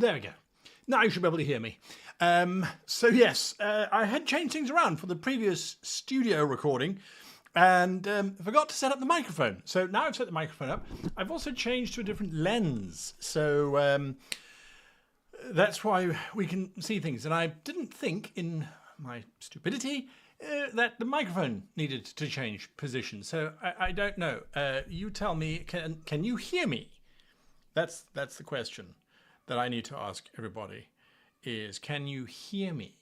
There we go. Now you should be able to hear me. So yes, I had changed things around for the previous studio recording and forgot to set up the microphone. So now I've set the microphone up. I've also changed to a different lens. So that's why we can see things. And I didn't think in my stupidity that the microphone needed to change position. So I don't know. You tell me, can you hear me? That's the question that I need to ask everybody is, can you hear me?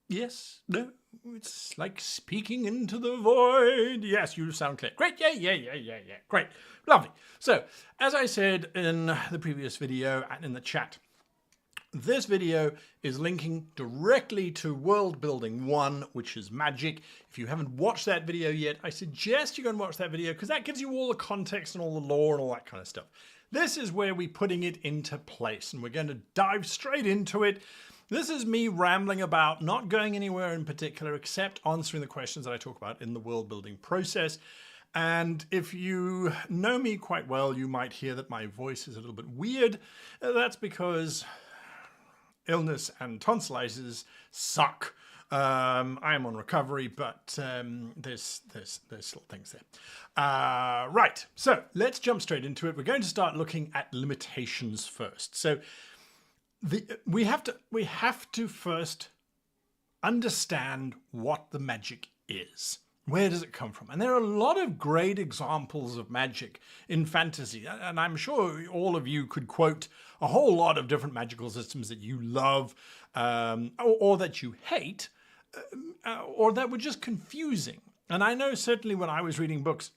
Yes, no, it's like speaking into the void. Yes, you sound clear. Great, yeah. Great, lovely. So, as I said in the previous video and in the chat, this video is linking directly to World Building 1, which is magic. If you haven't watched that video yet, I suggest you go and watch that video because that gives you all the context and all the lore and all that kind of stuff. This is where we're putting it into place, and we're going to dive straight into it. This is me rambling about, not going anywhere in particular, except answering the questions that I talk about in the world building process. And if you know me quite well, you might hear that my voice is a little bit weird. That's because illness and tonsillitis suck. I am on recovery, but there's still things there. Right, so let's jump straight into it. We're going to start looking at limitations first. So we have to first understand what the magic is. Where does it come from? And there are a lot of great examples of magic in fantasy, and I'm sure all of you could quote a whole lot of different magical systems that you love, or that you hate, or that were just confusing. And I know certainly when I was reading books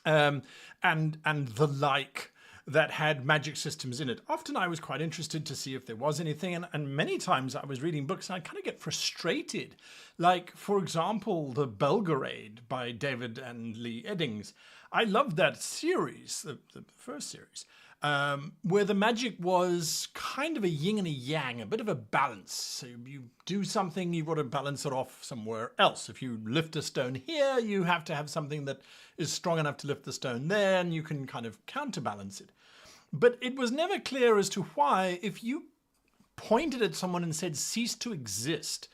and the like that had magic systems in it, often I was quite interested to see if there was anything. And many times I was reading books and I kind of get frustrated. Like, for example, The Belgrade by David and Lee Eddings. I loved that series, the first series, where the magic was kind of a yin and a yang, a bit of a balance. So you do something, you've got to balance it off somewhere else. If you lift a stone here, you have to have something that is strong enough to lift the stone there, and you can kind of counterbalance it. But it was never clear as to why, if you pointed at someone and said, cease to exist,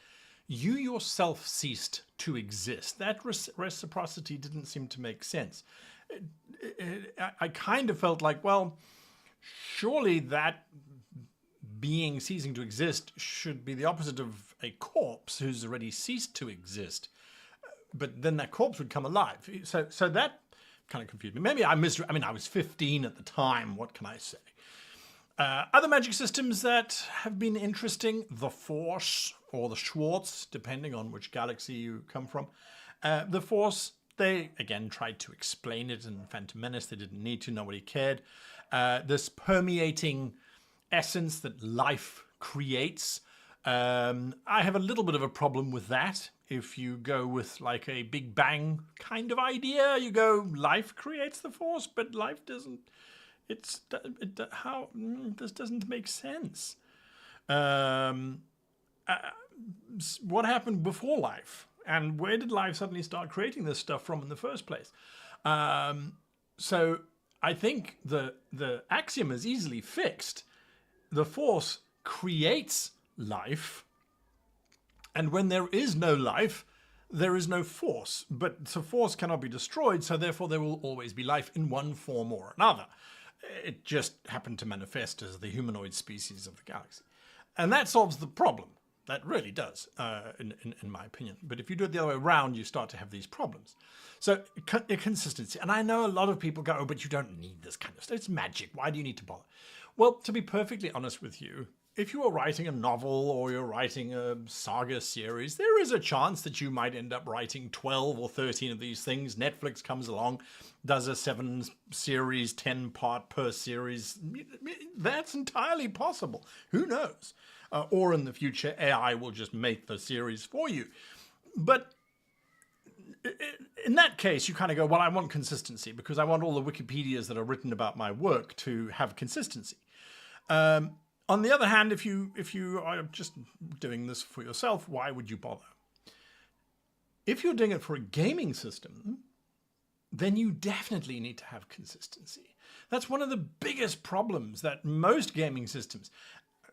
you yourself ceased to exist. That reciprocity didn't seem to make sense. I kind of felt like, well, surely that being ceasing to exist should be the opposite of a corpse who's already ceased to exist. But then that corpse would come alive. So that kind of confused me. Maybe I was 15 at the time. What can I say? Other magic systems that have been interesting, the Force or the Schwartz, depending on which galaxy you come from. The Force, they again tried to explain it in Phantom Menace. They didn't need to, nobody cared. This permeating essence that life creates. I have a little bit of a problem with that. If you go with like a Big Bang kind of idea, you go, life creates the Force, but life doesn't. This doesn't make sense. What happened before life? And where did life suddenly start creating this stuff from in the first place? So I think the axiom is easily fixed. The Force creates life, and when there is no life, there is no force. But the Force cannot be destroyed, so therefore there will always be life in one form or another. It just happened to manifest as the humanoid species of the galaxy. And that solves the problem. That really does, in my opinion. But if you do it the other way around, you start to have these problems. So consistency. And I know a lot of people go, oh, but you don't need this kind of stuff. It's magic. Why do you need to bother? Well, to be perfectly honest with you, if you are writing a novel or you're writing a saga series, there is a chance that you might end up writing 12 or 13 of these things. Netflix comes along, does a 7-series, 10-part per series. That's entirely possible. Who knows? Or in the future, AI will just make the series for you. But in that case, you kind of go, well, I want consistency because I want all the Wikipedias that are written about my work to have consistency. On the other hand, if you are just doing this for yourself, why would you bother? If you're doing it for a gaming system, then you definitely need to have consistency. That's one of the biggest problems that most gaming systems,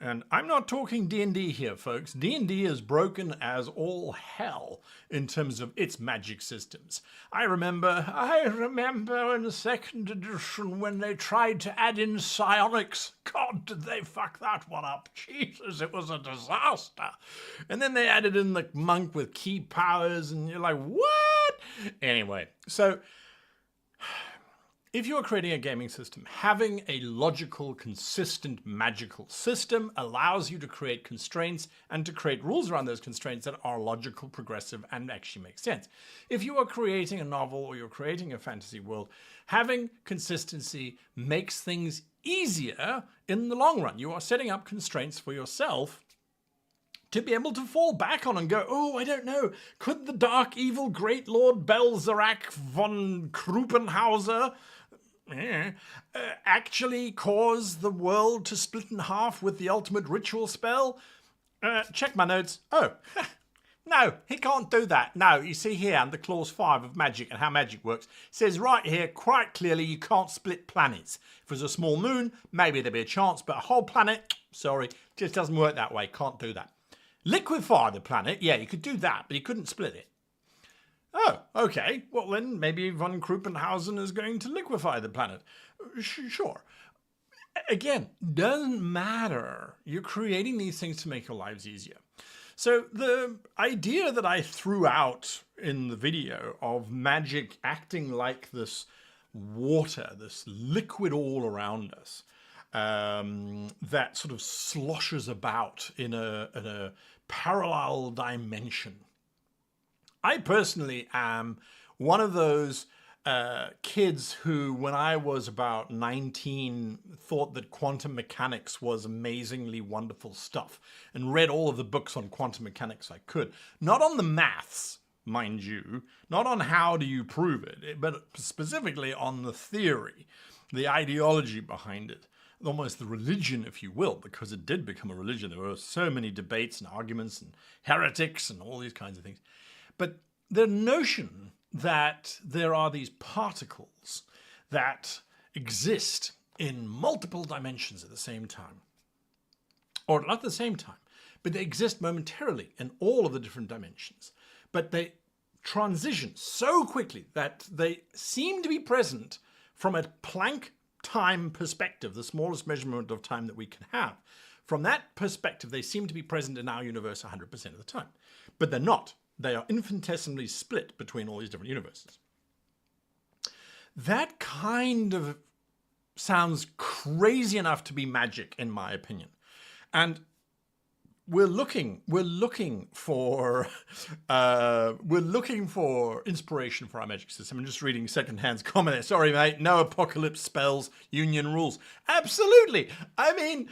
and I'm not talking D&D here, folks. D&D is broken as all hell in terms of its magic systems. I remember in the second edition when they tried to add in psionics. God, did they fuck that one up. Jesus, it was a disaster. And then they added in the monk with key powers, and you're like, what? Anyway, so if you're creating a gaming system, having a logical, consistent, magical system allows you to create constraints and to create rules around those constraints that are logical, progressive, and actually make sense. If you are creating a novel or you're creating a fantasy world, having consistency makes things easier in the long run. You are setting up constraints for yourself to be able to fall back on and go, oh, I don't know, could the dark, evil, great Lord Belzerak von Krupenhauser actually cause the world to split in half with the ultimate ritual spell? Check my notes. Oh, no, he can't do that. No, you see here under clause 5 of magic and how magic works, it says right here quite clearly you can't split planets. If it was a small moon, maybe there'd be a chance, but a whole planet, sorry, just doesn't work that way. Can't do that. Liquefy the planet, yeah, you could do that, but you couldn't split it. Oh, okay. Well, then maybe von Krupenhausen is going to liquefy the planet. Sure. Again, doesn't matter. You're creating these things to make your lives easier. So the idea that I threw out in the video of magic acting like this water, this liquid all around us, that sort of sloshes about in a parallel dimension. I personally am one of those kids who, when I was about 19, thought that quantum mechanics was amazingly wonderful stuff and read all of the books on quantum mechanics I could. Not on the maths, mind you, not on how do you prove it, but specifically on the theory, the ideology behind it. Almost the religion, if you will, because it did become a religion. There were so many debates and arguments and heretics and all these kinds of things. But the notion that there are these particles that exist in multiple dimensions at the same time, or not at the same time, but they exist momentarily in all of the different dimensions, but they transition so quickly that they seem to be present from a Planck time perspective, the smallest measurement of time that we can have. From that perspective, they seem to be present in our universe 100% of the time, but they're not. They are infinitesimally split between all these different universes. That kind of sounds crazy enough to be magic, in my opinion. And we're looking for inspiration for our magic system. I'm just reading secondhand comment there. Sorry, mate. No apocalypse spells, union rules. Absolutely. I mean,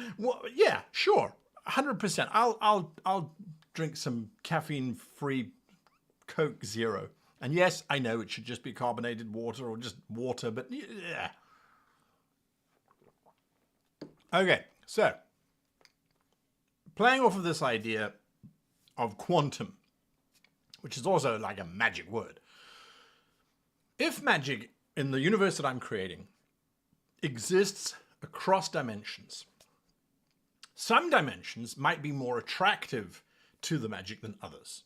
yeah, sure, 100%. I'll drink some caffeine-free Coke Zero. And yes, I know it should just be carbonated water or just water, but yeah. Okay, so playing off of this idea of quantum, which is also like a magic word. If magic in the universe that I'm creating exists across dimensions, some dimensions might be more attractive to the magic than others,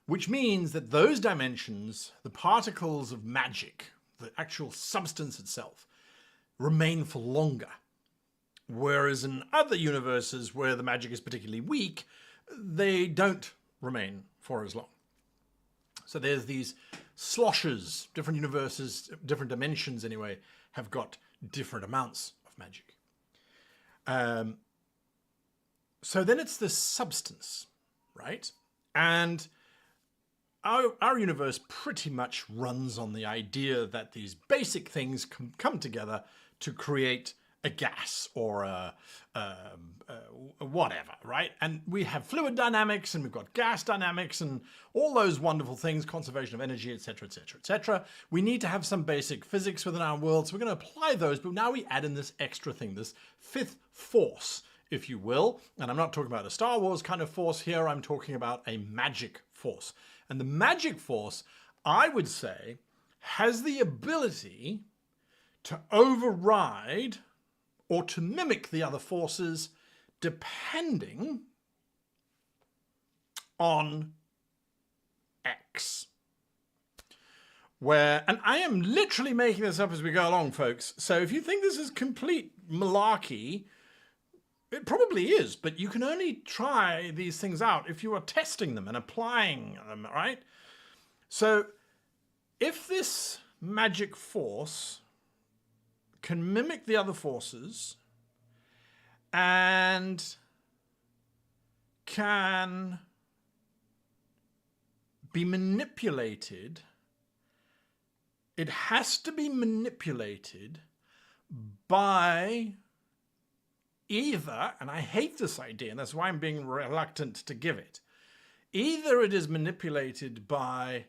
which means that those dimensions, the particles of magic, the actual substance itself, remain for longer. Whereas in other universes where the magic is particularly weak, they don't remain for as long. So there's these sloshes, different universes, different dimensions anyway, have got different amounts of magic. So then it's the substance, right? And our universe pretty much runs on the idea that these basic things come together to create a gas or a whatever, right? And we have fluid dynamics and we've got gas dynamics and all those wonderful things, conservation of energy, etc., etc., etc. We need to have some basic physics within our world, so we're going to apply those, but now we add in this extra thing, this fifth force, if you will. And I'm not talking about a Star Wars kind of force here, I'm talking about a magic force. And the magic force, I would say, has the ability to override or to mimic the other forces depending on X. And I am literally making this up as we go along, folks. So if you think this is complete malarkey, it probably is, but you can only try these things out if you are testing them and applying them, right? So if this magic force can mimic the other forces and can be manipulated, it has to be manipulated by either, and I hate this idea, and that's why I'm being reluctant to give it, either it is manipulated by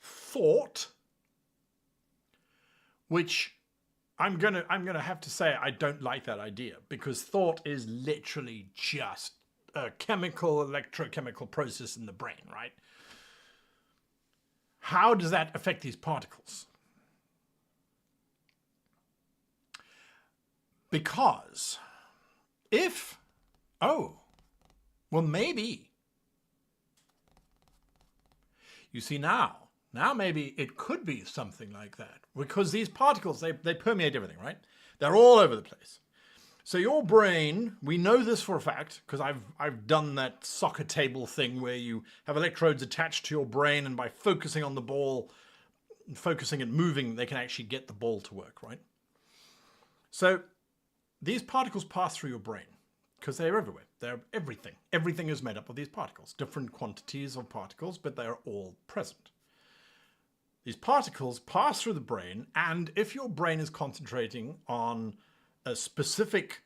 thought, which I'm gonna have to say I don't like that idea, because thought is literally just a electrochemical process in the brain, right? How does that affect these particles? Because maybe. You see now maybe it could be something like that, because these particles, they permeate everything, right? They're all over the place. So your brain, we know this for a fact, because I've done that soccer table thing where you have electrodes attached to your brain, and by focusing on the ball, focusing it moving, they can actually get the ball to work, right? So these particles pass through your brain because they're everywhere. They're everything. Everything is made up of these particles, different quantities of particles, but they're all present. These particles pass through the brain, and if your brain is concentrating on a specific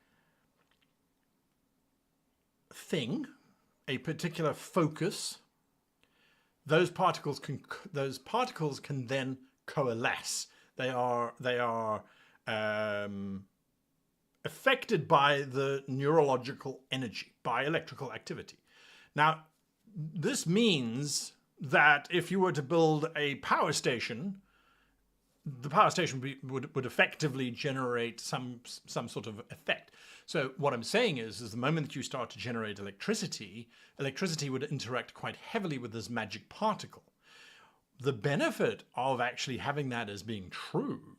thing, a particular focus, those particles can then coalesce. They are affected by the neurological energy, by electrical activity. Now, this means that if you were to build a power station, the power station would effectively generate some sort of effect. So what I'm saying is the moment that you start to generate electricity would interact quite heavily with this magic particle. The benefit of actually having that as being true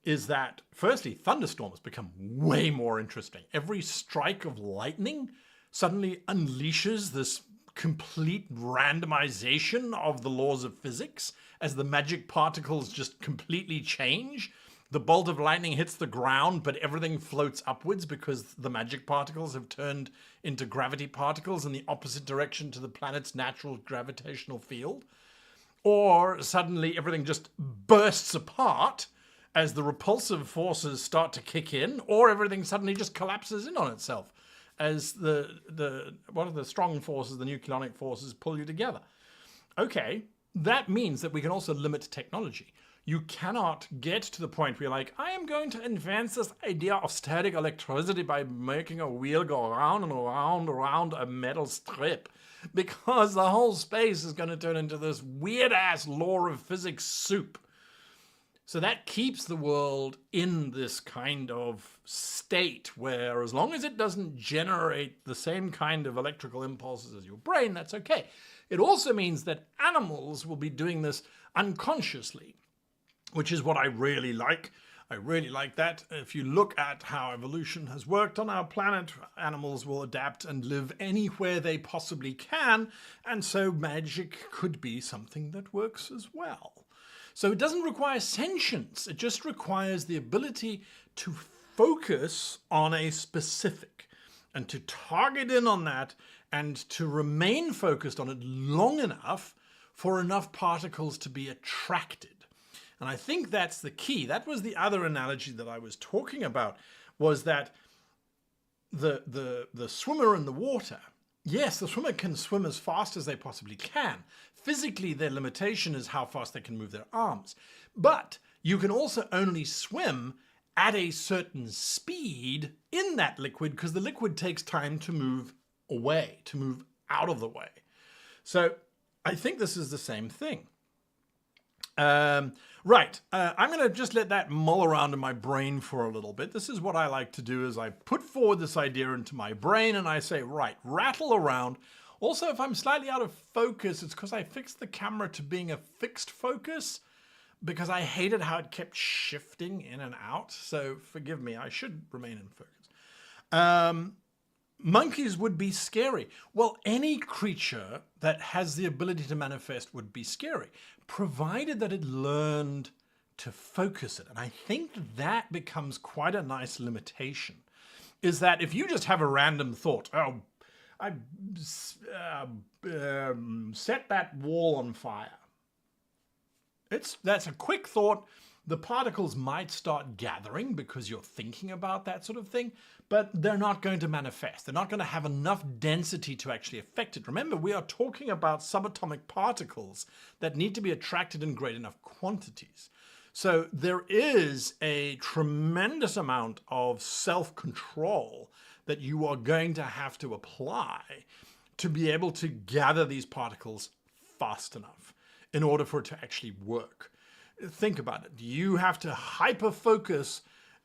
is that, firstly, thunderstorms become way more interesting. Every strike of lightning suddenly unleashes this complete randomization of the laws of physics as the magic particles just completely change. The bolt of lightning hits the ground, but everything floats upwards because the magic particles have turned into gravity particles in the opposite direction to the planet's natural gravitational field. Or suddenly everything just bursts apart as the repulsive forces start to kick in, or everything suddenly just collapses in on itself as one of the strong forces, the nucleonic forces, pull you together. Okay, that means that we can also limit technology. You cannot get to the point where you're like, I am going to advance this idea of static electricity by making a wheel go around and around, around a metal strip, because the whole space is going to turn into this weird-ass law of physics soup. So that keeps the world in this kind of state where, as long as it doesn't generate the same kind of electrical impulses as your brain, that's okay. It also means that animals will be doing this unconsciously, which is what I really like. I really like that. If you look at how evolution has worked on our planet, animals will adapt and live anywhere they possibly can, and so magic could be something that works as well. So it doesn't require sentience, it just requires the ability to focus on a specific and to target in on that and to remain focused on it long enough for enough particles to be attracted. And I think that's the key. That was the other analogy that I was talking about, was that the swimmer in the water, yes, the swimmer can swim as fast as they possibly can. Physically, their limitation is how fast they can move their arms. But you can also only swim at a certain speed in that liquid, because the liquid takes time to move away, to move out of the way. So I think this is the same thing. Right, I'm going to just let that mull around in my brain for a little bit. This is what I like to do is I put forward this idea into my brain and I say, right, rattle around. Also, if I'm slightly out of focus, it's because I fixed the camera to being a fixed focus because I hated how it kept shifting in and out. So forgive me, I should remain in focus. Monkeys would be scary. Well, any creature that has the ability to manifest would be scary, provided that it learned to focus it. And I think that becomes quite a nice limitation, is that if you just have a random thought, oh, I set that wall on fire. That's a quick thought. The particles might start gathering because you're thinking about that sort of thing, but they're not going to manifest. They're not going to have enough density to actually affect it. Remember, we are talking about subatomic particles that need to be attracted in great enough quantities. So there is a tremendous amount of self-control that you are going to have to apply to be able to gather these particles fast enough in order for it to actually work. Think about it. You have to hyper-focus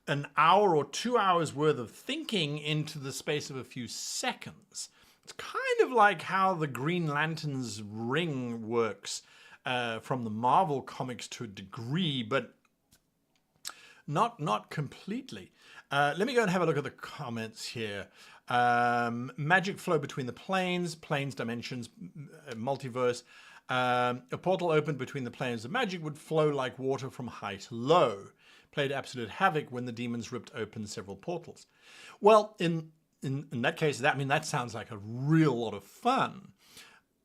an hour or 2 hours worth of thinking into the space of a few seconds. It's kind of like how the Green Lantern's ring works from the Marvel comics to a degree, but not completely. Let me go and have a look at the comments here. Magic flow between the planes, dimensions, multiverse. A portal opened between the planes of magic would flow like water from high to low. Played absolute havoc when the demons ripped open several portals. Well, in that case, that sounds like a real lot of fun.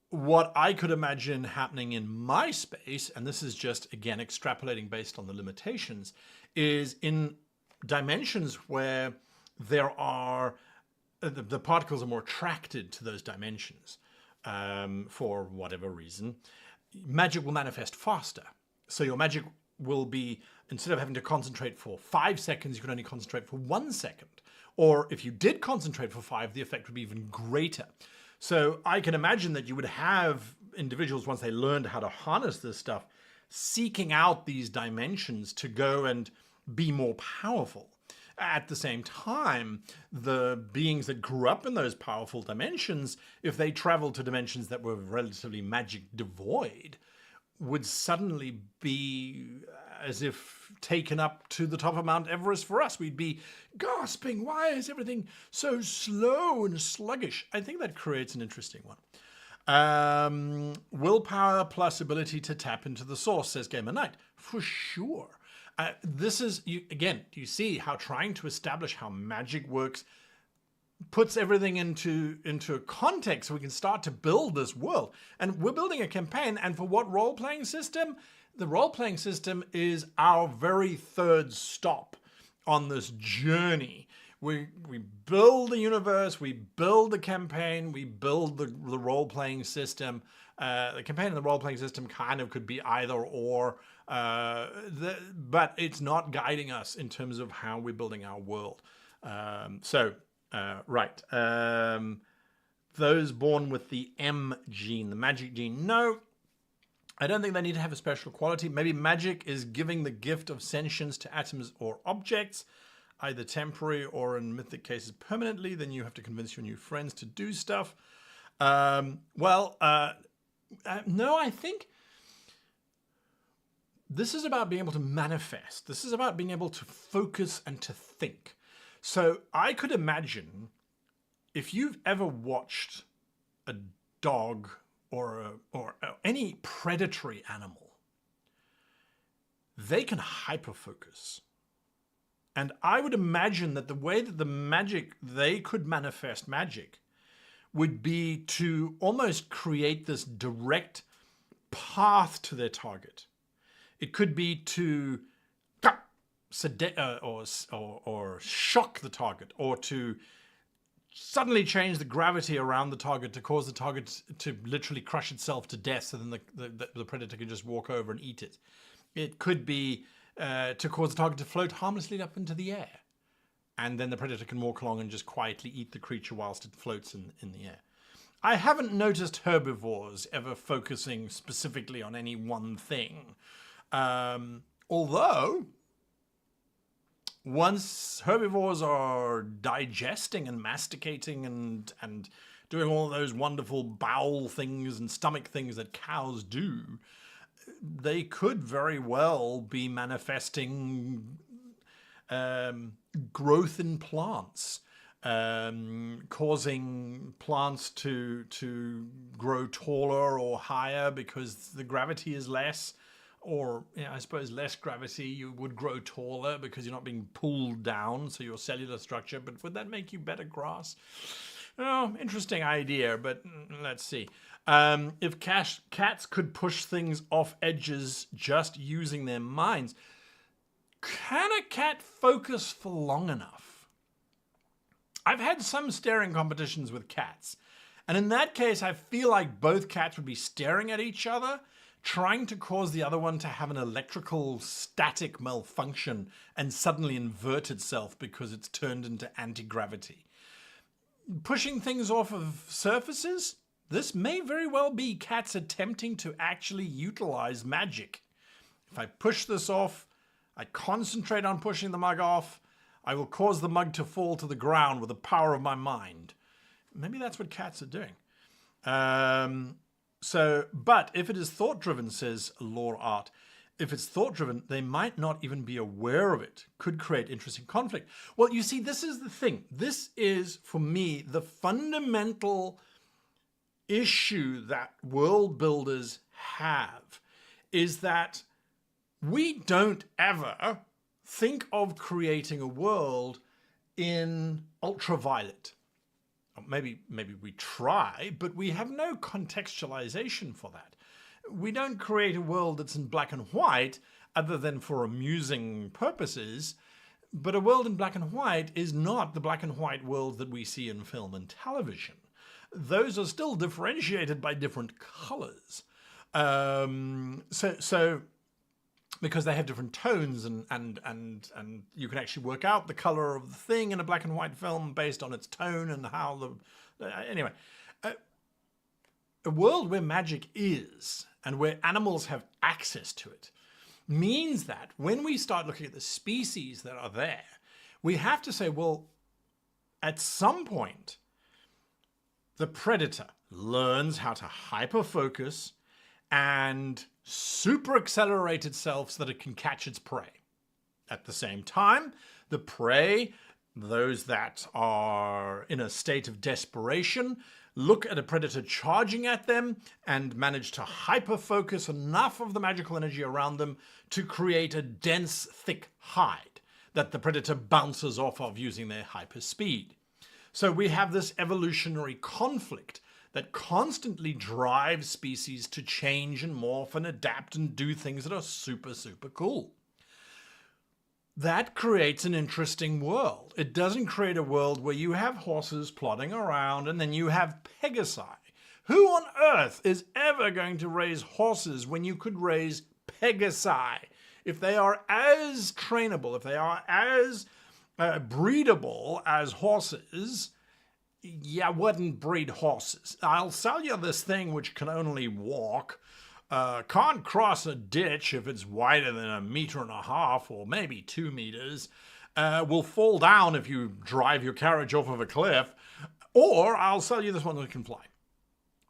What I could imagine happening in my space, and this is just, again, extrapolating based on the limitations, is in dimensions where there are, the particles are more attracted to those dimensions. For whatever reason, magic will manifest faster. So your magic will be, instead of having to concentrate for 5 seconds, you can only concentrate for 1 second. Or if you did concentrate for 5, the effect would be even greater. So I can imagine that you would have individuals, once they learned how to harness this stuff, seeking out these dimensions to go and be more powerful. At the same time, the beings that grew up in those powerful dimensions, if they traveled to dimensions that were relatively magic devoid, would suddenly be as if taken up to the top of Mount Everest for us. We'd be gasping, why is everything so slow and sluggish? I think that creates an interesting one. Willpower plus ability to tap into the source, says Gamer Knight. For sure. This is, again, do you see how trying to establish how magic works puts everything into a context so we can start to build this world? And we're building a campaign, and for what role-playing system? The role-playing system is our very third stop on this journey. We build the universe, we build the campaign, we build the role-playing system. The campaign and the role-playing system kind of could be either or, but it's not guiding us in terms of how we're building our world. Right. Those born with the M gene, the magic gene, no, I don't think they need to have a special quality. Maybe magic is giving the gift of sentience to atoms or objects, either temporary or in mythic cases permanently. Then you have to convince your new friends to do stuff. No, I think this is about being able to manifest. This is about being able to focus and to think. So I could imagine if you've ever watched a dog or any predatory animal, they can hyperfocus. And I would imagine that the way that they could manifest magic would be to almost create this direct path to their target. It could be to sedate or shock the target, or to suddenly change the gravity around the target to cause the target to literally crush itself to death, so then the predator can just walk over and eat it. It could be to cause the target to float harmlessly up into the air, and then the predator can walk along and just quietly eat the creature whilst it floats in the air. I haven't noticed herbivores ever focusing specifically on any one thing. Although, once herbivores are digesting and masticating and doing all those wonderful bowel things and stomach things that cows do, they could very well be manifesting growth in plants, causing plants to grow taller or higher because the gravity is less. Or, I suppose less gravity, you would grow taller because you're not being pulled down, so your cellular structure. But would that make you better grass? Oh, interesting idea, but let's see. If cats could push things off edges just using their minds, can a cat focus for long enough? I've had some staring competitions with cats, and in that case, I feel like both cats would be staring at each other, trying to cause the other one to have an electrical static malfunction and suddenly invert itself because it's turned into anti-gravity. Pushing things off of surfaces? This may very well be cats attempting to actually utilize magic. If I push this off, I concentrate on pushing the mug off, I will cause the mug to fall to the ground with the power of my mind. Maybe that's what cats are doing. But if it is thought-driven, says Lore Art, if it's thought-driven, they might not even be aware of it. Could create interesting conflict. Well, you see, this is the thing. This is, for me, the fundamental issue that world builders have, is that we don't ever think of creating a world in ultraviolet. Maybe we try, but we have no contextualization for that. We don't create a world that's in black and white other than for amusing purposes, but a world in black and white is not the black and white world that we see in film and television. Those are still differentiated by different colors. Because they have different tones and you can actually work out the color of the thing in a black and white film based on its tone and how anyway. A world where magic is and where animals have access to it means that when we start looking at the species that are there, we have to say, well, at some point, the predator learns how to hyper-focus and super accelerate itself so that it can catch its prey. At the same time, the prey, those that are in a state of desperation, look at a predator charging at them and manage to hyper-focus enough of the magical energy around them to create a dense, thick hide that the predator bounces off of using their hyper-speed. So we have this evolutionary conflict that constantly drives species to change and morph and adapt and do things that are super, super cool. That creates an interesting world. It doesn't create a world where you have horses plodding around and then you have Pegasi. Who on earth is ever going to raise horses when you could raise Pegasi? If they are as trainable, if they are as breedable as horses, you wouldn't breed horses. I'll sell you this thing which can only walk, can't cross a ditch if it's wider than 1.5 meters or maybe 2 meters, will fall down if you drive your carriage off of a cliff, or I'll sell you this one that can fly.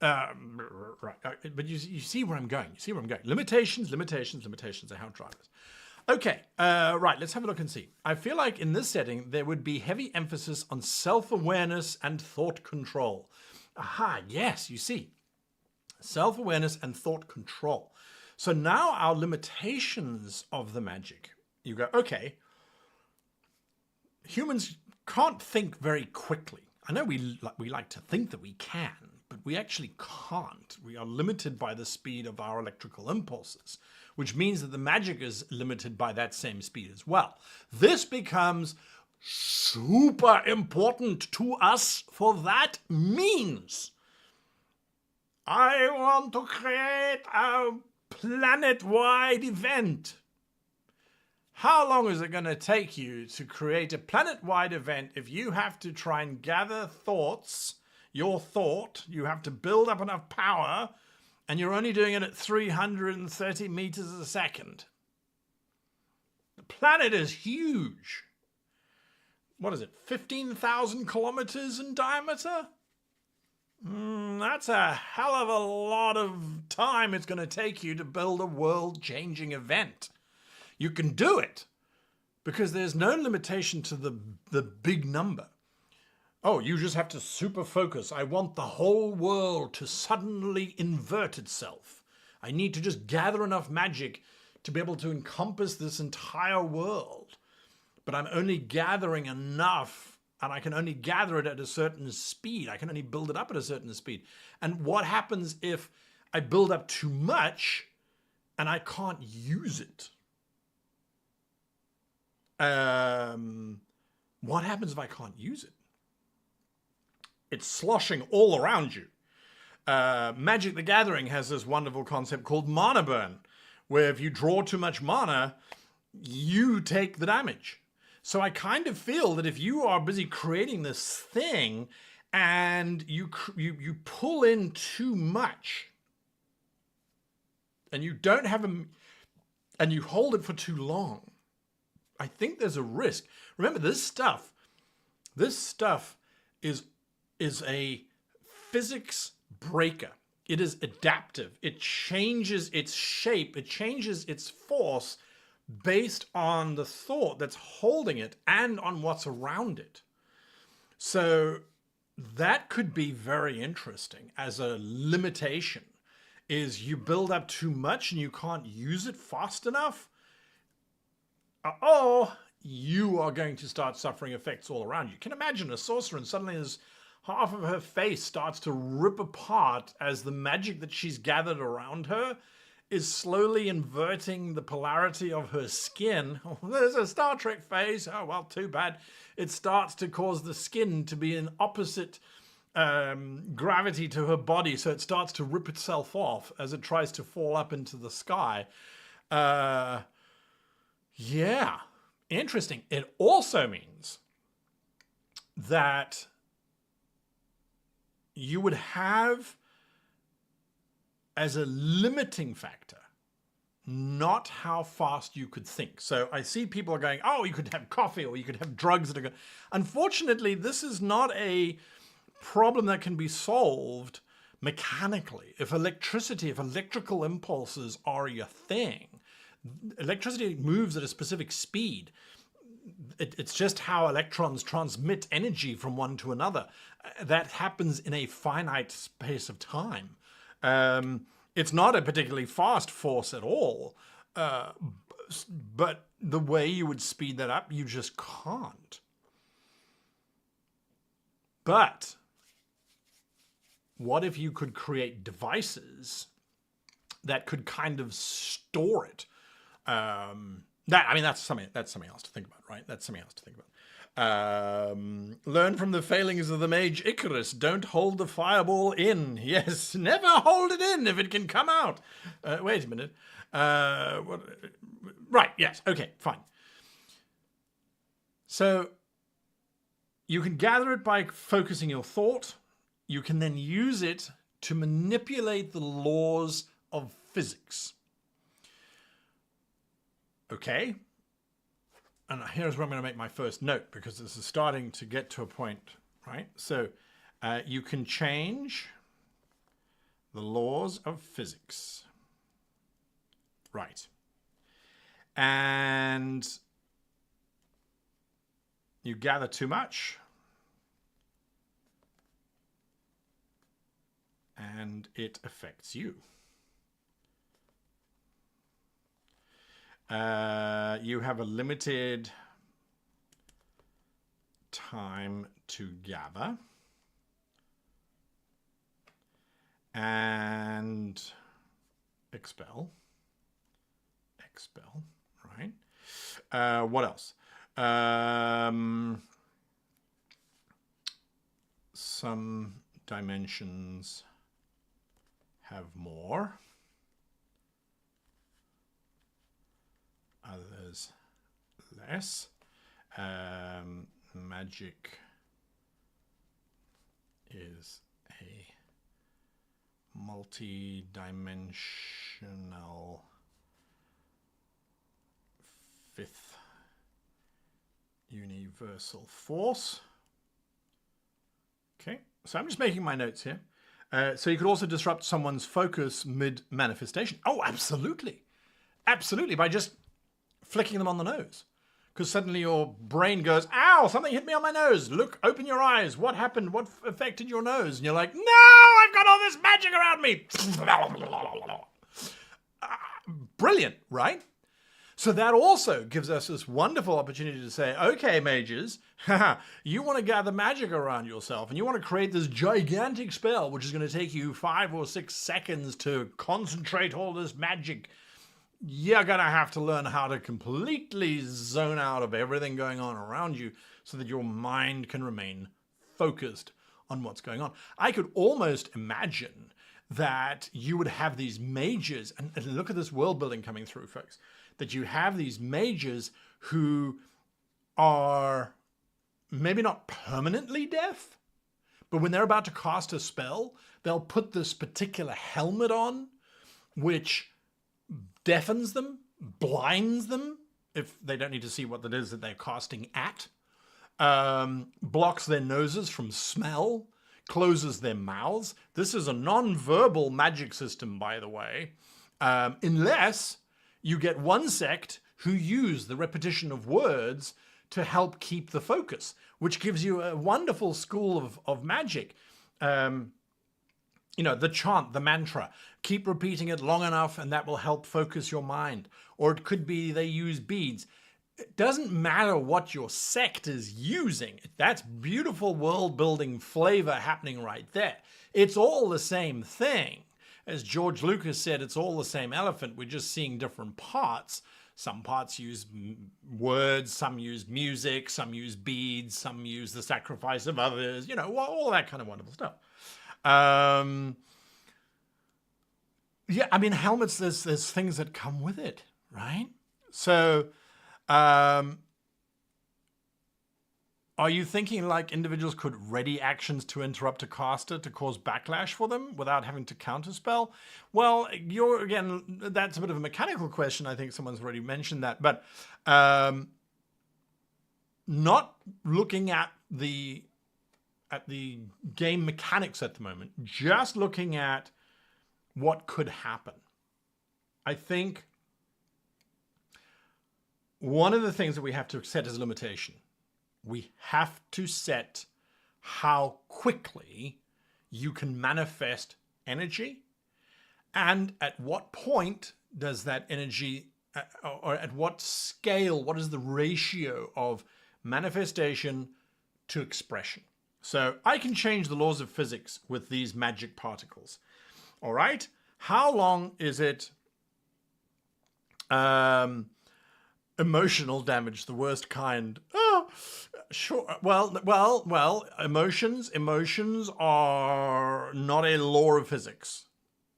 Right, but you see where I'm going. You see where I'm going. Limitations are how drivers. Okay, right, let's have a look and see. I feel like in this setting, there would be heavy emphasis on self-awareness and thought control. Aha, yes, you see. Self-awareness and thought control. So now our limitations of the magic. You go, okay, humans can't think very quickly. I know we like to think that we can, but we actually can't. We are limited by the speed of our electrical impulses, which means that the magic is limited by that same speed as well. This becomes super important to us, for that means I want to create a planet-wide event. How long is it going to take you to create a planet-wide event if you have to try and gather thoughts, your thought, you have to build up enough power and you're only doing it at 330 meters a second. The planet is huge. What is it, 15,000 kilometers in diameter? That's a hell of a lot of time it's going to take you to build a world-changing event. You can do it because there's no limitation to the big number. Oh, you just have to super focus. I want the whole world to suddenly invert itself. I need to just gather enough magic to be able to encompass this entire world. But I'm only gathering enough, and I can only gather it at a certain speed. I can only build it up at a certain speed. And what happens if I build up too much and I can't use it? What happens if I can't use it? It's sloshing all around you. Magic the Gathering has this wonderful concept called mana burn, where if you draw too much mana, you take the damage. So I kind of feel that if you are busy creating this thing and you pull in too much and you don't have and you hold it for too long, I think there's a risk. Remember, this stuff is a physics breaker. It is adaptive. It changes its shape. It changes its force based on the thought that's holding it and on what's around it. So that could be very interesting as a limitation, is you build up too much and you can't use it fast enough. You are going to start suffering effects all around you. You can imagine a sorcerer and suddenly half of her face starts to rip apart as the magic that she's gathered around her is slowly inverting the polarity of her skin. Oh, there's a Star Trek phase. Oh, well, too bad. It starts to cause the skin to be in opposite gravity to her body, so it starts to rip itself off as it tries to fall up into the sky. Yeah, interesting. It also means that you would have as a limiting factor not how fast you could think. So I see people are going, oh, you could have coffee or you could have drugs that are good. Unfortunately, this is not a problem that can be solved mechanically. If electrical impulses are your thing, electricity moves at a specific speed. It's just how electrons transmit energy from one to another. That happens in a finite space of time. It's not a particularly fast force at all, but the way you would speed that up, you just can't. But what if you could create devices that could kind of store it? That's something else to think about, right? That's something else to think about. Learn from the failings of the mage Icarus. Don't hold the fireball in. Yes, never hold it in if it can come out. Wait a minute. Right, yes, okay, fine. So you can gather it by focusing your thought. You can then use it to manipulate the laws of physics. Okay? And here's where I'm going to make my first note, because this is starting to get to a point, right? So you can change the laws of physics. Right. And you gather too much, and it affects you. You have a limited time to gather and expel, right? What else? Some dimensions have more. Others less. Magic is a multi-dimensional fifth universal force. Okay, so I'm just making my notes here. So you could also disrupt someone's focus mid-manifestation. Oh, absolutely. Absolutely, by just flicking them on the nose. Because suddenly your brain goes, ow, something hit me on my nose. Look, open your eyes. What happened? What affected your nose? And you're like, no, I've got all this magic around me. Brilliant, right? So that also gives us this wonderful opportunity to say, okay, mages, you want to gather magic around yourself and you want to create this gigantic spell, which is going to take you 5 or 6 seconds to concentrate all this magic. You're going to have to learn how to completely zone out of everything going on around you so that your mind can remain focused on what's going on. I could almost imagine that you would have these mages, and look at this world building coming through, folks, that you have these mages who are maybe not permanently deaf, but when they're about to cast a spell, they'll put this particular helmet on, which deafens them, blinds them, if they don't need to see what it is that they're casting at, blocks their noses from smell, closes their mouths. This is a non-verbal magic system, by the way, unless you get one sect who use the repetition of words to help keep the focus, which gives you a wonderful school of magic. You know, the chant, the mantra, keep repeating it long enough and that will help focus your mind. Or it could be they use beads. It doesn't matter what your sect is using. That's beautiful world building flavor happening right there. It's all the same thing. As George Lucas said, it's all the same elephant. We're just seeing different parts. Some parts use words, some use music, some use beads, some use the sacrifice of others, you know, all that kind of wonderful stuff. Yeah, I mean, helmets, there's things that come with it, right? So, are you thinking like individuals could ready actions to interrupt a caster to cause backlash for them without having to counterspell? Well, again, that's a bit of a mechanical question. I think someone's already mentioned that, but not looking at the game mechanics at the moment, just looking at what could happen. I think one of the things that we have to set as a limitation, we have to set how quickly you can manifest energy and at what point does that energy, or at what scale, what is the ratio of manifestation to expression. So I can change the laws of physics with these magic particles. All right. How long is it? Emotional damage, the worst kind. Oh, sure. Well. Emotions are not a law of physics.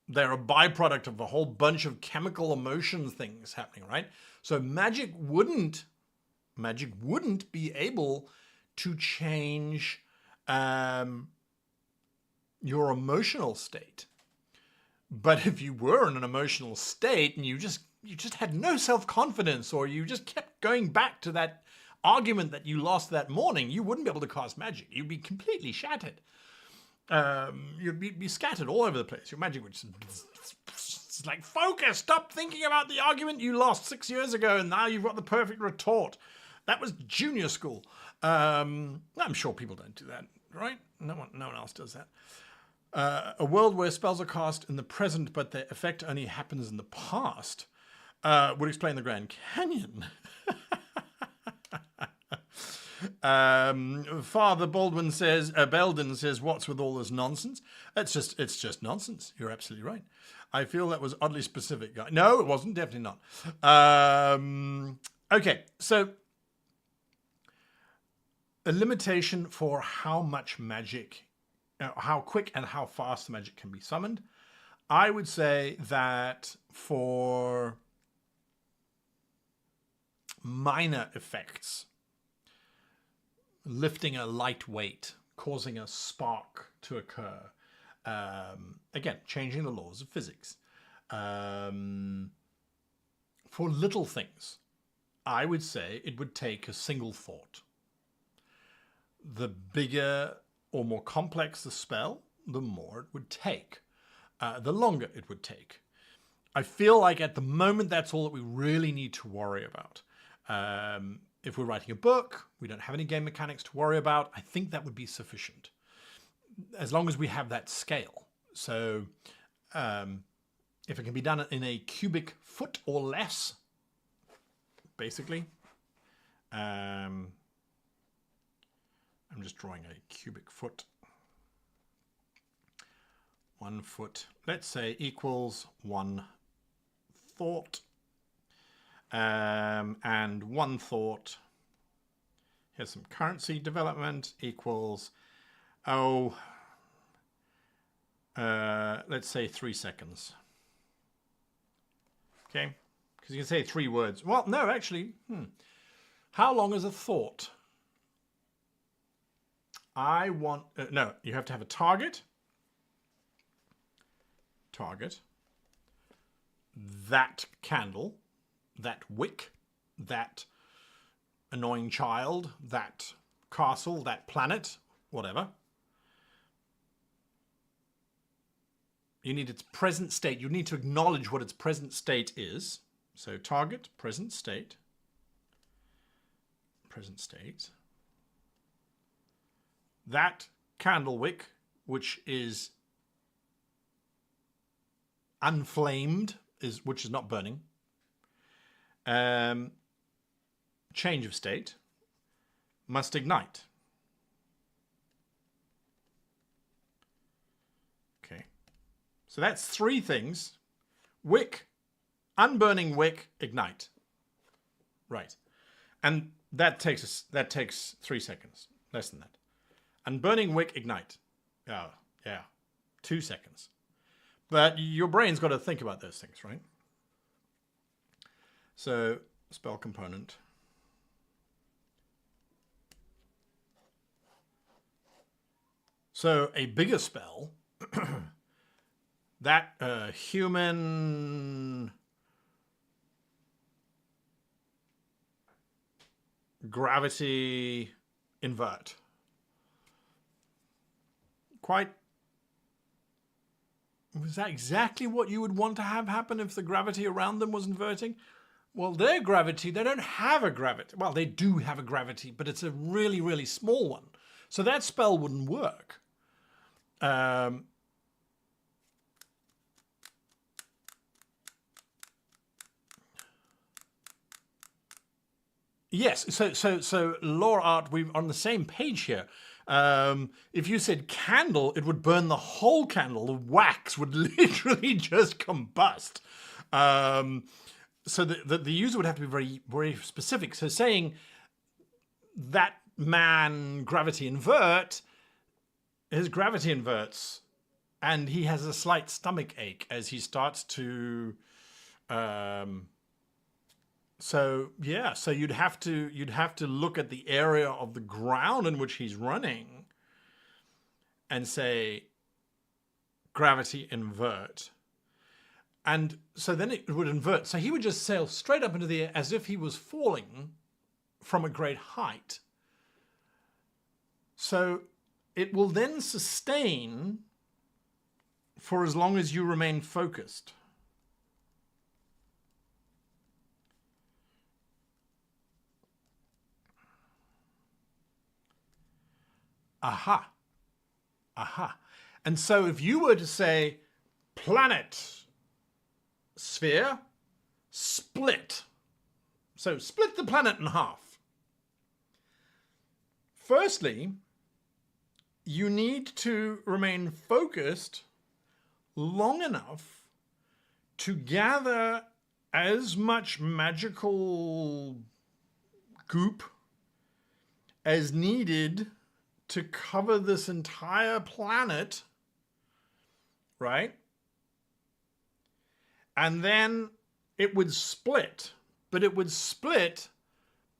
They're a byproduct of a whole bunch of chemical emotion things happening, right? So magic wouldn't be able to change your emotional state. But if you were in an emotional state and you just had no self-confidence, or you just kept going back to that argument that you lost that morning, you wouldn't be able to cast magic. You'd be completely shattered. You'd be scattered all over the place. Your magic would just, it's like, focus, stop thinking about the argument you lost 6 years ago and now you've got the perfect retort. That was junior school. I'm sure people don't do that, right? No one else does that. A world where spells are cast in the present, but their effect only happens in the past, would explain the Grand Canyon. Father Belden says, "What's with all this nonsense?" It's just nonsense. You're absolutely right. I feel that was oddly specific. No, it wasn't. Definitely not. Okay, so a limitation for how much magic, how quick and how fast the magic can be summoned. I would say that for minor effects, lifting a light weight, causing a spark to occur, Again, changing the laws of physics. For little things, I would say it would take a single thought. The bigger or more complex the spell, the more it would take. The longer it would take. I feel like at the moment that's all that we really need to worry about. If we're writing a book, we don't have any game mechanics to worry about. I think that would be sufficient, as long as we have that scale. So if it can be done in a cubic foot or less, basically. I'm just drawing a cubic foot. 1 foot, let's say, equals 1 thought. And 1 thought, here's some currency development, equals, let's say 3 seconds. Okay, because you can say 3 words. Well, no, actually, how long is a thought? I want, no, you have to have a target. That candle, that wick, that annoying child, that castle, that planet, whatever. You need its present state. You need to acknowledge what its present state is. So target, present state. That candle wick, which is unflamed, which is not burning. Change of state, must ignite. Okay, so that's 3 things: wick, unburning wick, ignite. Right, and that takes 3 seconds, less than that. Unburning wick, ignite. Oh, yeah, 2 seconds. But your brain's got to think about those things, right? So, spell component. So, a bigger spell, that human gravity invert. Was that exactly what you would want to have happen if the gravity around them was inverting? Well, their gravity, they don't have a gravity. Well, they do have a gravity, but it's a really, really small one. So that spell wouldn't work. Yes, so lore art, we're on the same page here. If you said candle, it would burn the whole candle. The wax would literally just combust. So the user would have to be very, very specific. So saying that man gravity invert, his gravity inverts, and he has a slight stomach ache as he starts to. So yeah, so you'd have to look at the area of the ground in which he's running and say gravity invert. And so then it would invert. So he would just sail straight up into the air as if he was falling from a great height. So it will then sustain for as long as you remain focused. Aha. Aha. And so if you were to say planet, sphere, split. So split the planet in half. Firstly, you need to remain focused long enough to gather as much magical goop as needed to cover this entire planet, right? And then it would split, but it would split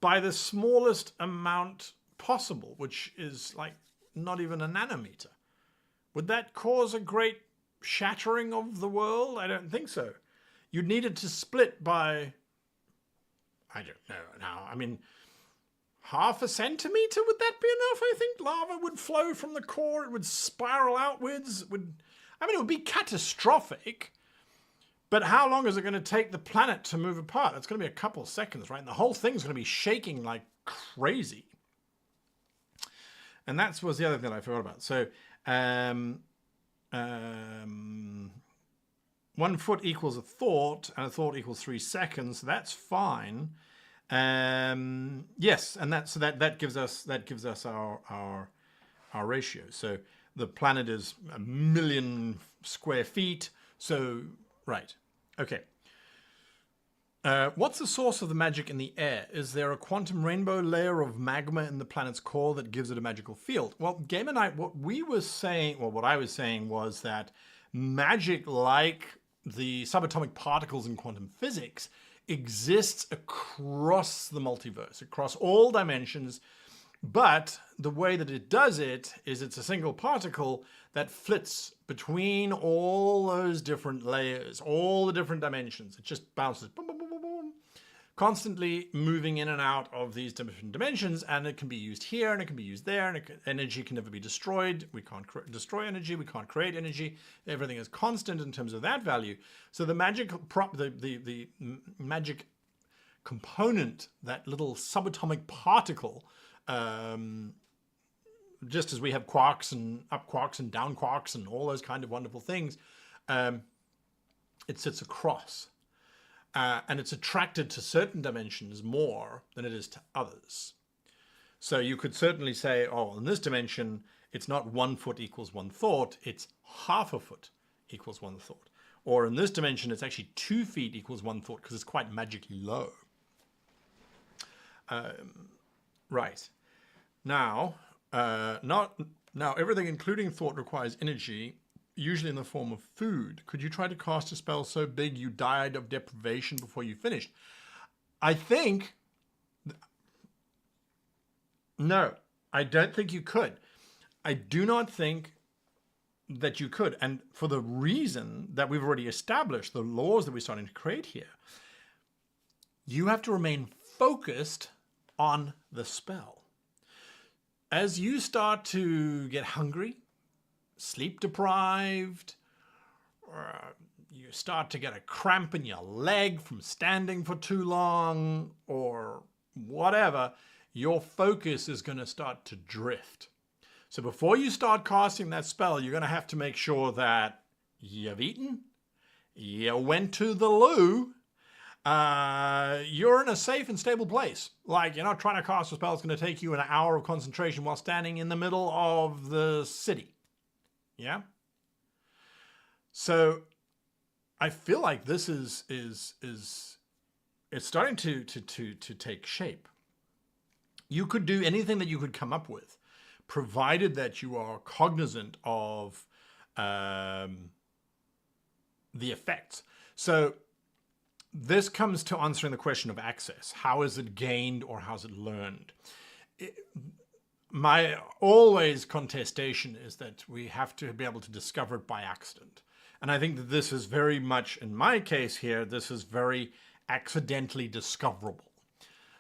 by the smallest amount possible, which is like not even a nanometer, Would that cause a great shattering of the world? I don't think so. You'd need it to split by, I don't know now. I mean, half a centimeter, would that be enough? I think lava would flow from the core. It would spiral outwards. It would be catastrophic. But how long is it going to take the planet to move apart? It's going to be a couple of seconds, right? And the whole thing's going to be shaking like crazy. And that was the other thing I forgot about. So 1 foot equals a thought, and a thought equals 3 seconds. So that's fine. Yes, and that gives us our ratio. So the planet is 1 million square feet. So right, okay. What's the source of the magic in the air? Is there a quantum rainbow layer of magma in the planet's core that gives it a magical field? Well, Game and I, what I was saying was that magic, like the subatomic particles in quantum physics, exists across the multiverse, across all dimensions. But the way that it does it is it's a single particle that flits between all those different layers, all the different dimensions. It just bounces, boom, boom, boom, boom, boom, constantly moving in and out of these different dimensions, and it can be used here and it can be used there, and energy can never be destroyed. We can't destroy energy, we can't create energy. Everything is constant in terms of that value. So the magic the magic component, that little subatomic particle, just as we have quarks and up quarks and down quarks and all those kind of wonderful things, it sits across. And it's attracted to certain dimensions more than it is to others. So you could certainly say, oh, in this dimension, it's not 1 foot equals 1 thought, it's half a foot equals 1 thought. Or in this dimension, it's actually 2 feet equals 1 thought because it's quite magically low. Right. Now, everything including thought requires energy, usually in the form of food. Could you try to cast a spell so big you died of deprivation before you finished? I think... No, I don't think you could. I do not think that you could. And for the reason that we've already established, the laws that we're starting to create here, you have to remain focused on the spell. As you start to get hungry, sleep deprived, or you start to get a cramp in your leg from standing for too long, or whatever, your focus is going to start to drift. So before you start casting that spell, you're going to have to make sure that you've eaten, you went to the loo, you're in a safe and stable place. Like, you're not trying to cast a spell that's going to take you an hour of concentration while standing in the middle of the city. Yeah? So I feel like this is it's starting to take shape. You could do anything that you could come up with, provided that you are cognizant of the effects. So this comes to answering the question of access. How is it gained or how is it learned? My always contestation is that we have to be able to discover it by accident. And I think that this is very much, in my case here, this is very accidentally discoverable.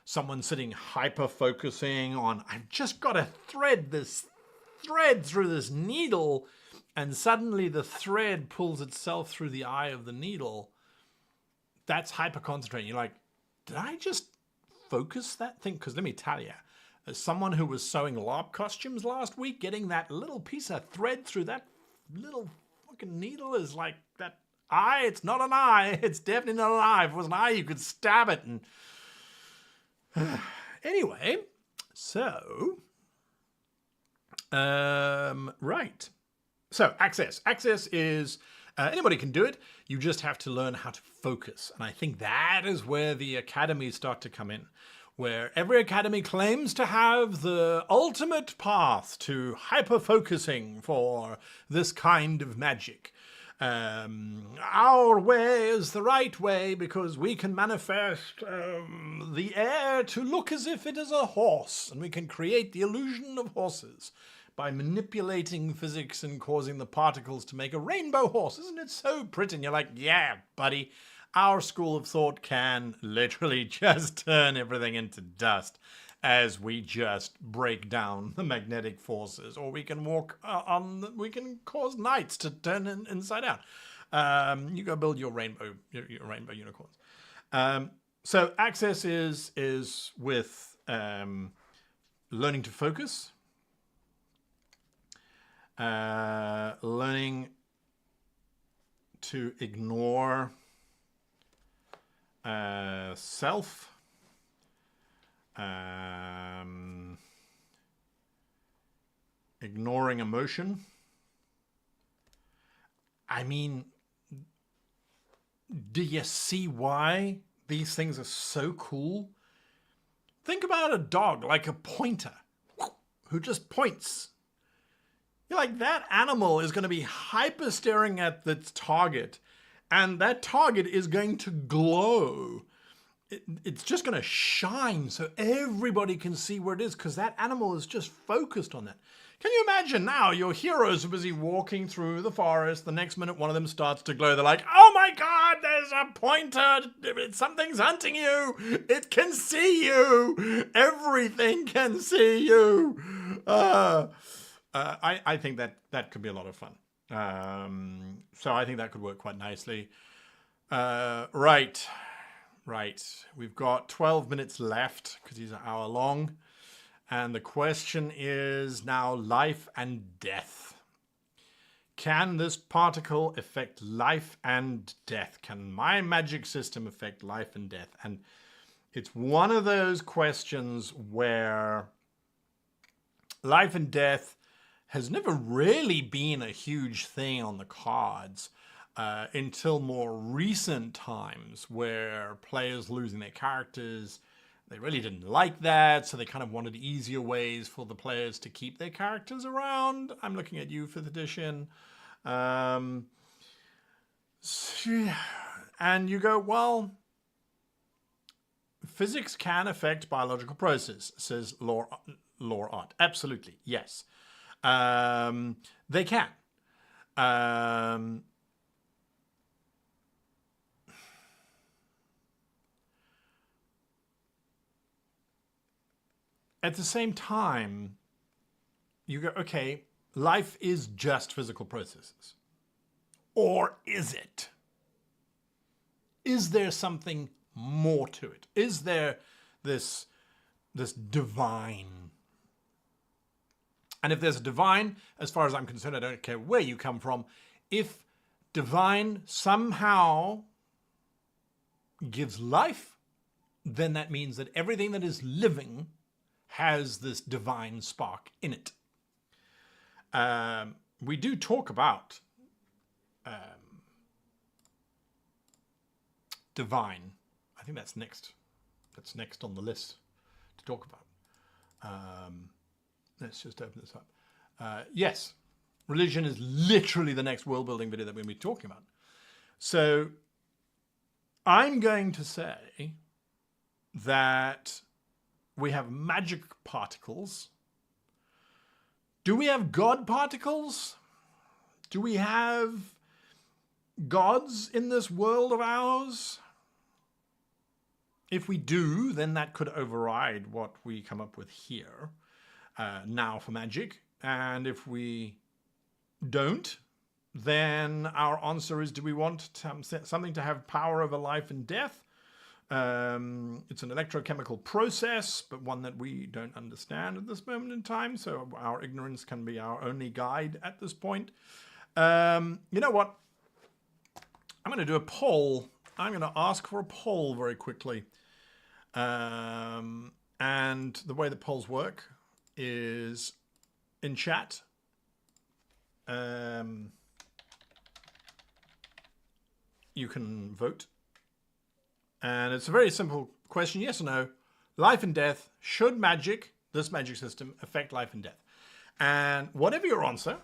Someone sitting hyper-focusing on, I've just got to thread this thread through this needle, and suddenly the thread pulls itself through the eye of the needle. That's hyper-concentrating. You're like, did I just focus that thing? Because let me tell you, as someone who was sewing LARP costumes last week, getting that little piece of thread through that little fucking needle is like that eye. It's not an eye. It's definitely not an eye. If it was an eye, you could stab it. And anyway, so right. So access. Access is anybody can do it. You just have to learn how to focus. And I think that is where the academies start to come in, where every academy claims to have the ultimate path to hyper-focusing for this kind of magic. Our way is the right way because we can manifest the air to look as if it is a horse, and we can create the illusion of horses. by manipulating physics and causing the particles to make a rainbow horse. Isn't it so pretty? And you're like, yeah, buddy, our school of thought can literally just turn everything into dust as we just break down the magnetic forces, or we can we can cause knights to turn inside out. You go build your rainbow unicorns. So access is with learning to focus, learning to ignore self, ignoring emotion. I mean, do you see why these things are so cool? Think about a dog, like a pointer, who just points. You're like, that animal is going to be hyper staring at its target, and that target is going to glow. It's just going to shine so everybody can see where it is, because that animal is just focused on that. Can you imagine now your heroes are busy walking through the forest. The next minute one of them starts to glow. They're like, oh my God, there's a pointer. Something's hunting you. It can see you. Everything can see you. I think that could be a lot of fun. So I think that could work quite nicely. Right. We've got 12 minutes left because he's an hour long. And the question is now life and death. Can this particle affect life and death? Can my magic system affect life and death? And it's one of those questions where life and death has never really been a huge thing on the cards until more recent times, where players losing their characters, they really didn't like that, so they kind of wanted easier ways for the players to keep their characters around. I'm looking at you, 5th edition. And you go, well, physics can affect biological process, says Lore Art. Absolutely, yes. They can. At the same time, you go, okay, life is just physical processes. Or is it? Is there something more to it? Is there this divine? And if there's a divine, as far as I'm concerned, I don't care where you come from, if divine somehow gives life, then that means that everything that is living has this divine spark in it. We do talk about divine. I think that's next. That's next on the list to talk about. Let's just open this up. Yes, religion is literally the next world building video that we're going to be talking about. So I'm going to say that we have magic particles. Do we have God particles? Do we have gods in this world of ours? If we do, then that could override what we come up with here now for magic. And if we don't, then our answer is, do we want something to have power over life and death? It's an electrochemical process, but one that we don't understand at this moment in time, so our ignorance can be our only guide at this point. You know what? I'm going to do a poll. I'm going to ask for a poll very quickly. And the way the polls work is in chat. You can vote. And it's a very simple question, yes or no. Life and death, should magic, this magic system, affect life and death? And whatever your answer,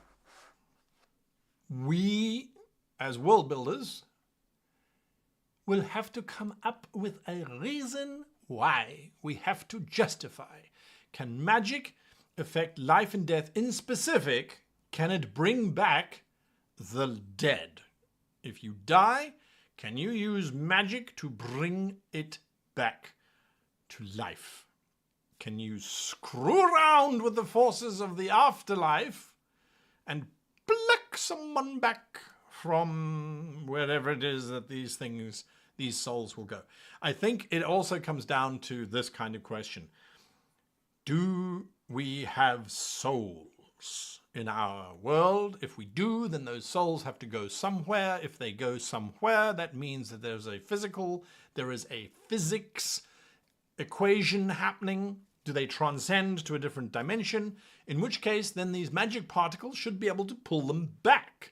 we, as world builders, will have to come up with a reason why. We have to justify. Can magic affect life and death? In specific, can it bring back the dead? If you die, can you use magic to bring it back to life? Can you screw around with the forces of the afterlife and pluck someone back from wherever it is that these souls will go? I think it also comes down to this kind of question. Do we have souls in our world? If we do, then those souls have to go somewhere. If they go somewhere, that means that there is a physics equation happening. Do they transcend to a different dimension? In which case, then these magic particles should be able to pull them back.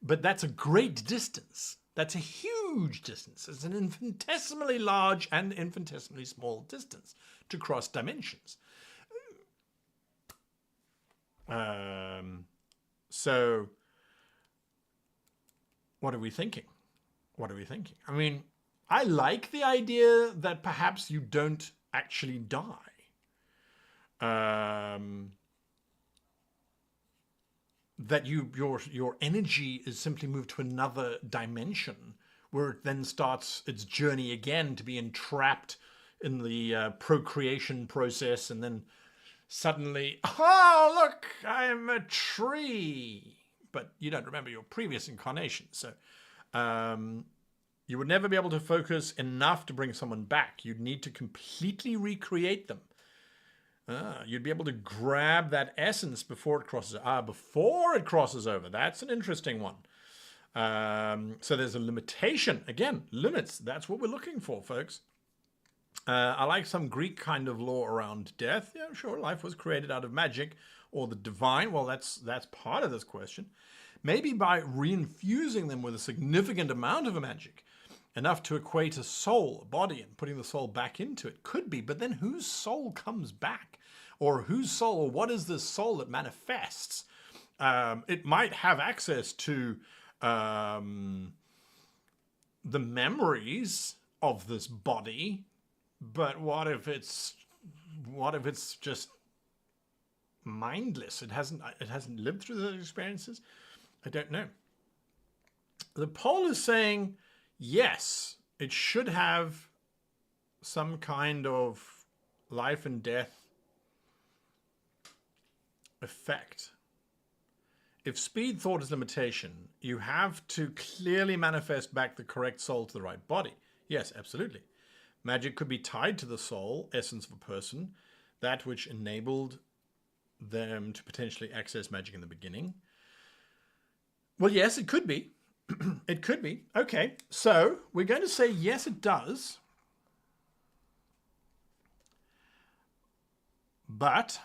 But that's a great distance. That's a huge distance. It's an infinitesimally large and infinitesimally small distance to cross dimensions. So what are we thinking? What are we thinking? I mean, I like the idea that perhaps you don't actually die. That your energy is simply moved to another dimension where it then starts its journey again to be entrapped in the procreation process, and then suddenly, oh, look, I'm a tree. But you don't remember your previous incarnation. So you would never be able to focus enough to bring someone back. You'd need to completely recreate them. You'd be able to grab that essence before it crosses. Before it crosses over. That's an interesting one. So there's a limitation. Again, limits. That's what we're looking for, folks. I like some Greek kind of law around death. Yeah, sure, life was created out of magic or the divine. Well, that's part of this question. Maybe by reinfusing them with a significant amount of magic, enough to equate a soul, a body, and putting the soul back into it. Could be, but then whose soul comes back? Or whose soul, or what is this soul that manifests? It might have access to the memories of this body, but what if it's just mindless? It hasn't lived through those experiences. I don't know. The poll is saying yes, it should have some kind of life and death effect. If speed thought is limitation, you have to clearly manifest back the correct soul to the right body. Yes, absolutely. Magic could be tied to the soul, essence of a person, that which enabled them to potentially access magic in the beginning. Well, yes, it could be. It could be. Okay, so we're going to say yes, it does. But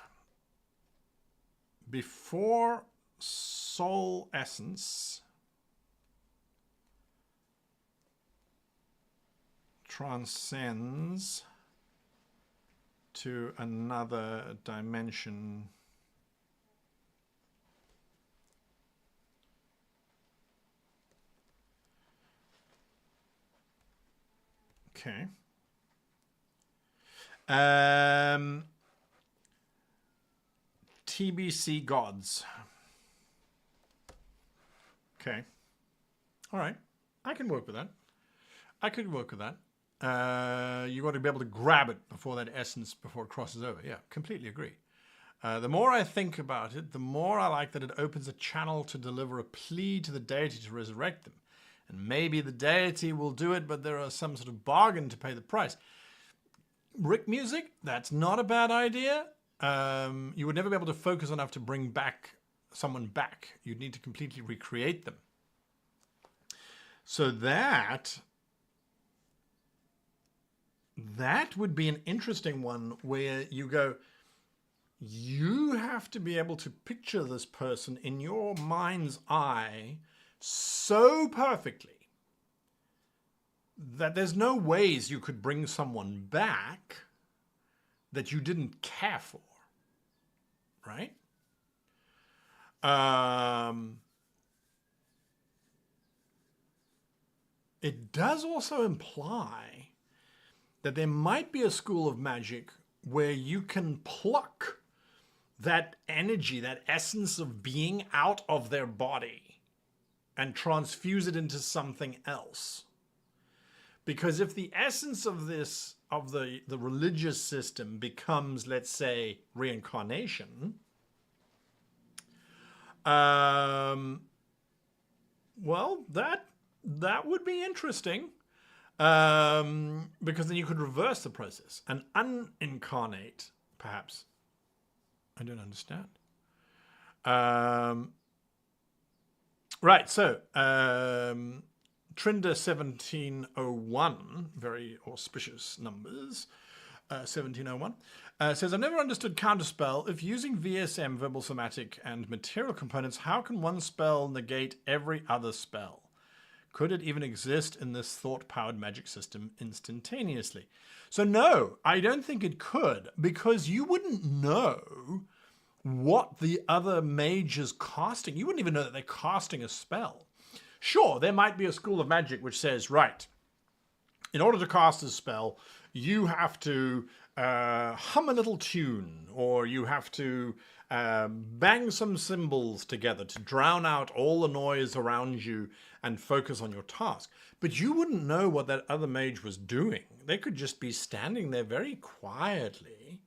before soul essence transcends to another dimension, okay. TBC gods. Okay. All right. I can work with that. I could work with that. You got to be able to grab it before that essence, before it crosses over. Yeah, completely agree. The more I think about it, the more I like that it opens a channel to deliver a plea to the deity to resurrect them. And maybe the deity will do it, but there are some sort of bargain to pay the price. Rick music, that's not a bad idea. You would never be able to focus enough to bring someone back. You'd need to completely recreate them. So that would be an interesting one where you go, you have to be able to picture this person in your mind's eye so perfectly that there's no ways you could bring someone back that you didn't care for, right? It does also imply that there might be a school of magic where you can pluck that energy, that essence of being out of their body and transfuse it into something else. Because if the essence of this, of the religious system becomes, let's say, reincarnation, well, that would be interesting. Because then you could reverse the process and unincarnate, perhaps. I don't understand. Right, so Trinder 1701, very auspicious numbers, 1701, says, I've never understood counterspell. If using VSM, verbal, somatic, and material components, how can one spell negate every other spell? Could it even exist in this thought-powered magic system instantaneously? So no, I don't think it could, because you wouldn't know what the other mage is casting. You wouldn't even know that they're casting a spell. Sure, there might be a school of magic which says, right, in order to cast a spell, you have to hum a little tune, or you have to bang some cymbals together to drown out all the noise around you and focus on your task. But you wouldn't know what that other mage was doing. They could just be standing there very quietly,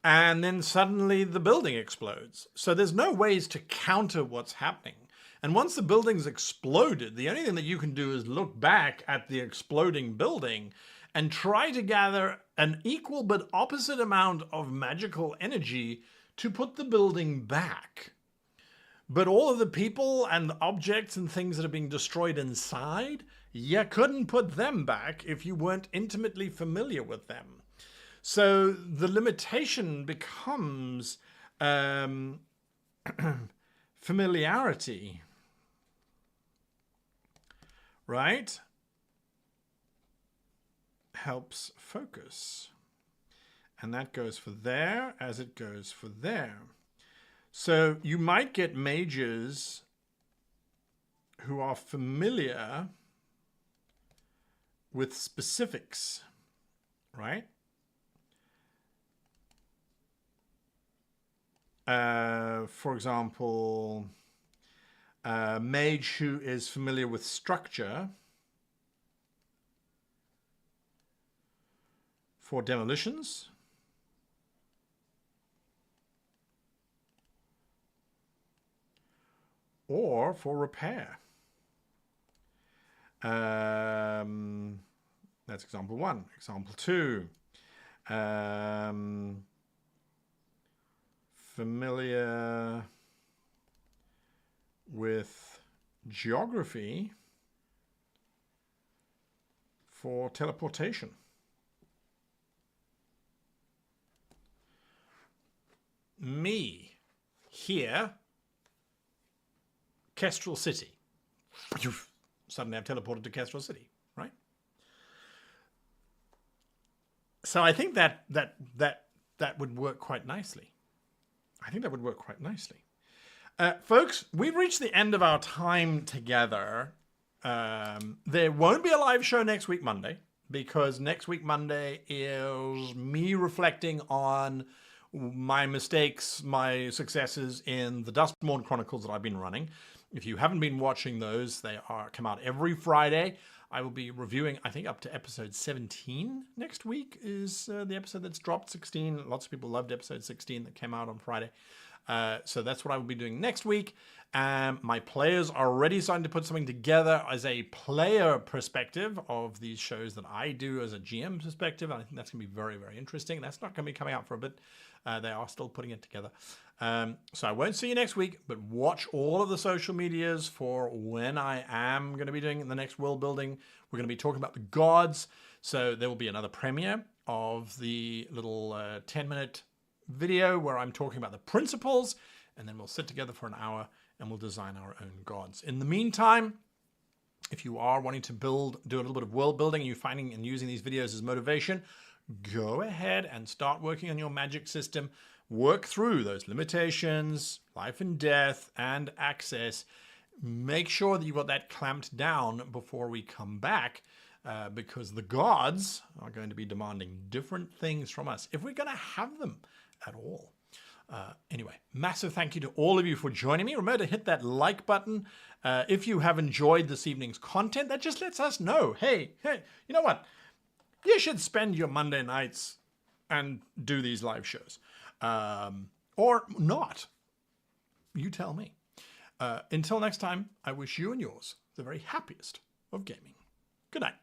and then suddenly the building explodes. So there's no ways to counter what's happening. And once the building's exploded, the only thing that you can do is look back at the exploding building and try to gather an equal but opposite amount of magical energy to put the building back. But all of the people and the objects and things that are being destroyed inside, you couldn't put them back if you weren't intimately familiar with them. So the limitation becomes familiarity, right? Helps focus. And that goes for there as it goes for there. So you might get mages who are familiar with specifics, right? For example, a mage who is familiar with structure for demolitions, or for repair. That's example one. Example two. Familiar with geography for teleportation. Me, here, Kestrel City. Suddenly I've teleported to Kestrel City, right? So I think that would work quite nicely. I think that would work quite nicely. Folks, we've reached the end of our time together. There won't be a live show next week, Monday, because next week, Monday, is me reflecting on my mistakes, my successes in the Duskmourn Chronicles that I've been running. If you haven't been watching those, they come out every Friday. I will be reviewing, I think, up to episode 17 next week is the episode that's dropped. 16. Lots of people loved episode 16 that came out on Friday. So that's what I will be doing next week. My players are already starting to put something together as a player perspective of these shows that I do as a GM perspective. And I think that's going to be very, very interesting. That's not going to be coming out for a bit. They are still putting it together. So I won't see you next week, but watch all of the social medias for when I am going to be doing the next world building. We're going to be talking about the gods. So there will be another premiere of the little 10-minute video where I'm talking about the principles, and then we'll sit together for an hour and we'll design our own gods. In the meantime, if you are wanting to do a little bit of world building, and you're finding and using these videos as motivation, go ahead and start working on your magic system. Work through those limitations, life and death, and access. Make sure that you've got that clamped down before we come back, because the gods are going to be demanding different things from us if we're going to have them at all. Anyway, massive thank you to all of you for joining me. Remember to hit that like button if you have enjoyed this evening's content. That just lets us know, hey, you know what? You should spend your Monday nights and do these live shows. Or not. You tell me. Until next time, I wish you and yours the very happiest of gaming. Good night.